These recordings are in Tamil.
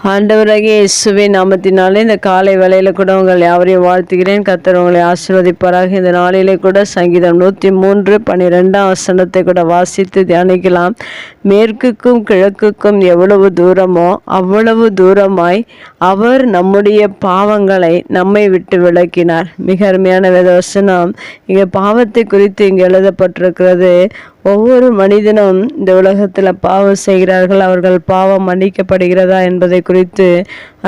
ஆண்டவராகிய இயேசுவின் நாமத்தினாலே இந்த காலை வேளையில் கூட உங்கள் யாவரையும் வாழ்த்துகிறேன். கர்த்தர் உங்களை ஆசீர்வதிப்பாராக. இந்த நாளிலே கூட சங்கீதம் 103:12 கூட வாசித்து தியானிக்கலாம். மேற்குக்கும் கிழக்குக்கும் எவ்வளவு தூரமோ அவ்வளவு தூரமாய் அவர் நம்முடைய பாவங்களை நம்மை விட்டு விலக்கினார். மிக அருமையான வேதவசனம். இங்கே பாவத்தை குறித்து இங்கே எழுதப்பட்டிருக்கிறது. ஒவ்வொரு மனிதனும் இந்த உலகத்தில் பாவம் செய்கிறார்கள். அவர்கள் பாவம் மன்னிக்கப்படுகிறதா என்பதை குறித்து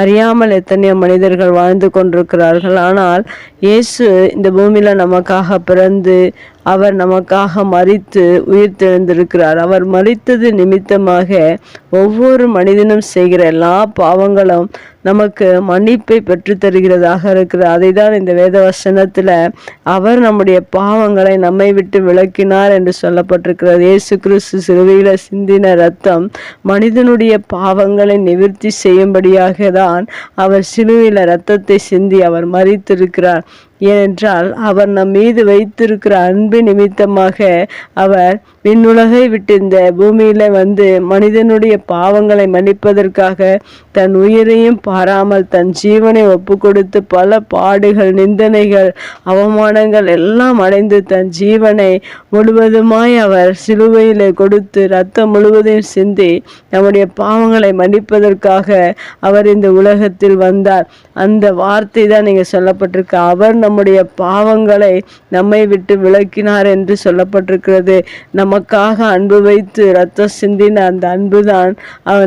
அறியாமல் எத்தனையோ மனிதர்கள் வாழ்ந்து கொண்டிருக்கிறார்கள். ஆனால் இயேசு இந்த பூமியில் நமக்காக பிறந்து அவர் நமக்காக மரித்து உயிர் தெழுந்திருக்கிறார். அவர் மரித்தது நிமித்தமாக ஒவ்வொரு மனிதனும் செய்கிற எல்லா பாவங்களும் நமக்கு மன்னிப்பை பெற்று தருகிறதாக இருக்கிறார். அதை தான் இந்த வேத வசனத்தில் அவர் நம்முடைய பாவங்களை நம்மை விட்டு விலக்கினார் என்று சொல்லப்பட்டிருக்கிறது. இயேசு கிறிஸ்து சிலுவையில் சிந்தின இரத்தம் மனிதனுடைய பாவங்களை நிவர்த்தி செய்யும்படியாக தான் அவர் சிலுவையில் இரத்தத்தை சிந்தி அவர் மரித்திருக்கிறார். ஏனென்றால் அவர் நம் மீது வைத்திருக்கிற அன்பு நிமித்தமாக அவர் விண்ணுலகை விட்டு இந்த பூமியில வந்து மனிதனுடைய பாவங்களை மன்னிப்பதற்காக தன் உயிரையும் பாராமல் தன் ஜீவனை ஒப்பு கொடுத்து பல பாடுகள், நிந்தனைகள், அவமானங்கள் எல்லாம் அடைந்து தன் ஜீவனை முழுவதுமாய் அவர் சிலுவையிலே கொடுத்து இரத்தம் முழுவதையும் சிந்தி நம்முடைய பாவங்களை மன்னிப்பதற்காக அவர் இந்த உலகத்தில் வந்தார். அந்த வார்த்தை தான் நீங்க சொல்லப்பட்டிருக்கு. அவர் நம்முடைய பாவங்களை நம்மை விட்டு விலக்கினார் என்று சொல்லப்பட்டிருக்கிறது. நமக்காக அன்பு வைத்து இரத்தம் சிந்தின அந்த அன்புதான்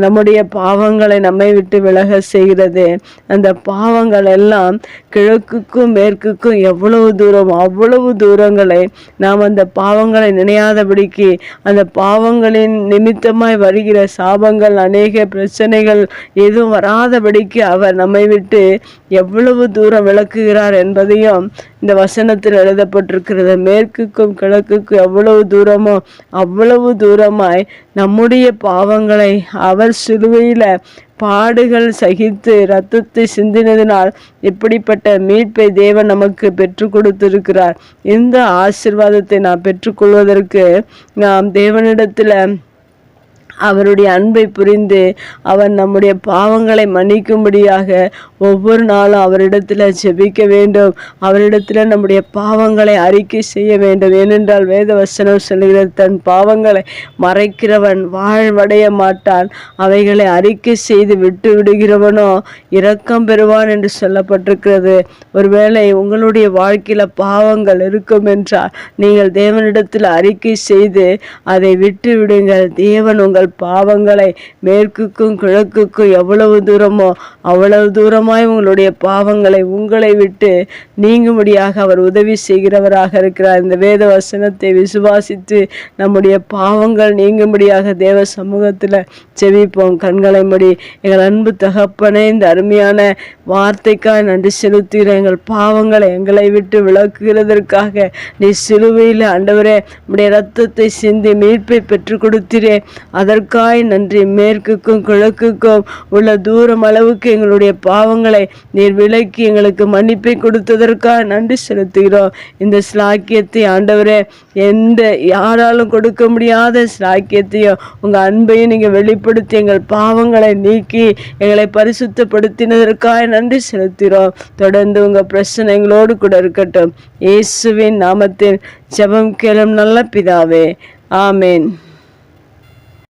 நம்முடைய பாவங்களை நம்மை விட்டு விலக செய்கிறது. அந்த பாவங்கள் எல்லாம் கிழக்குக்கும் மேற்குக்கும் எவ்வளவு தூரம் அவ்வளவு தூரங்களை நாம் அந்த பாவங்களை நினையாதபடிக்கு அந்த பாவங்களின் நிமித்தமாய் வருகிற சாபங்கள், அநேக பிரச்சனைகள் எதுவும் வராதபடிக்கு அவர் நம்மை விட்டு எவ்வளவு தூரம் விலக்குகிறார் என்பதையும் இந்த வசனத்தில் எழுதப்பட்டிருக்கிறது. மேற்குக்கும் கிழக்குக்கும் எவ்வளவு தூரமோ அவ்வளவு தூரமாய் நம்முடைய பாவங்களை அவர் சிலுவையில பாடுகள் சகித்து இரத்தத்தை சிந்தினதினால் இப்படிப்பட்ட மீட்பை தேவன் நமக்கு பெற்று கொடுத்திருக்கிறார். இந்த ஆசீர்வாதத்தை நாம் பெற்றுக்கொள்வதற்கு நாம் தேவனிடத்தில் அவருடைய அன்பை புரிந்து அவர் நம்முடைய பாவங்களை மன்னிக்கும்படியாக ஒவ்வொரு நாளும் அவரிடத்தில் ஜெபிக்க வேண்டும். அவரிடத்தில் நம்முடைய பாவங்களை அறிக்கை செய்ய வேண்டும். ஏனென்றால் வேத வசனம் சொல்கிறது, தன் பாவங்களை மறைக்கிறவன் வாழ்வடைய மாட்டான், அவைகளை அறிக்கை செய்து விட்டு விடுகிறவனோ இரக்கம் பெறுவான் என்று சொல்லப்பட்டிருக்கிறது. ஒருவேளை உங்களுடைய வாழ்க்கையில பாவங்கள் இருக்கும் என்றால் நீங்கள் தேவனிடத்தில் அறிக்கை செய்து அதை விட்டு விடுங்கள். தேவன் உங்கள் பாவங்களை மேற்குக்கும் கிழக்குக்கும் எவ்வளவு தூரமோ அவ்வளவு தூரமாய் உங்களுடைய பாவங்களை உங்களை விட்டு நீங்கும்படியாக அவர் உதவி செய்கிறவராக இருக்கிறார். இந்த வேத வசனத்தை விசுவாசித்து நம்முடைய பாவங்கள் நீங்கும்படியாக தேவ சமூகத்தில் செவிப்போம். கண்களை மூடி எங்கள் அன்பு தகப்பனே, இந்த அருமையான வார்த்தைக்காய் நன்றி செலுத்துகிறேன். எங்கள் பாவங்களை எங்களை விட்டு விலக்குகிறதற்காக நீ சிலுவையில் ஆண்டவரே உடைய இரத்தத்தை சிந்தி மீட்பை பெற்றுக் கொடுத்தீரே, அதற்காய் நன்றி. மேற்குக்கும் கிழக்குக்கும் உள்ள தூரம் அளவுக்கு எங்களுடைய பாவங்களை நீர் விலக்கி எங்களுக்கு மன்னிப்பை கொடுத்ததற்காக நன்றி செலுத்துகிறோம். இந்த ஸ்லாக்கியத்தை ஆண்டவரே யாராலும் கொடுக்க முடியாத ஸ்லாக்கியத்தையும் உங்கள் அன்பையும் நீங்கள் வெளிப்படுத்தி எங்கள் பாவங்களை நீக்கி எங்களை பரிசுத்தப்படுத்தினதற்காக நன்றி செலுத்துகிறோம். தொடர்ந்து உங்கள் பிரச்சனை எங்களோடு கூட இருக்கட்டும். இயேசுவின் நாமத்தில் ஜெபம் கேளும் நல்ல பிதாவே, ஆமேன்.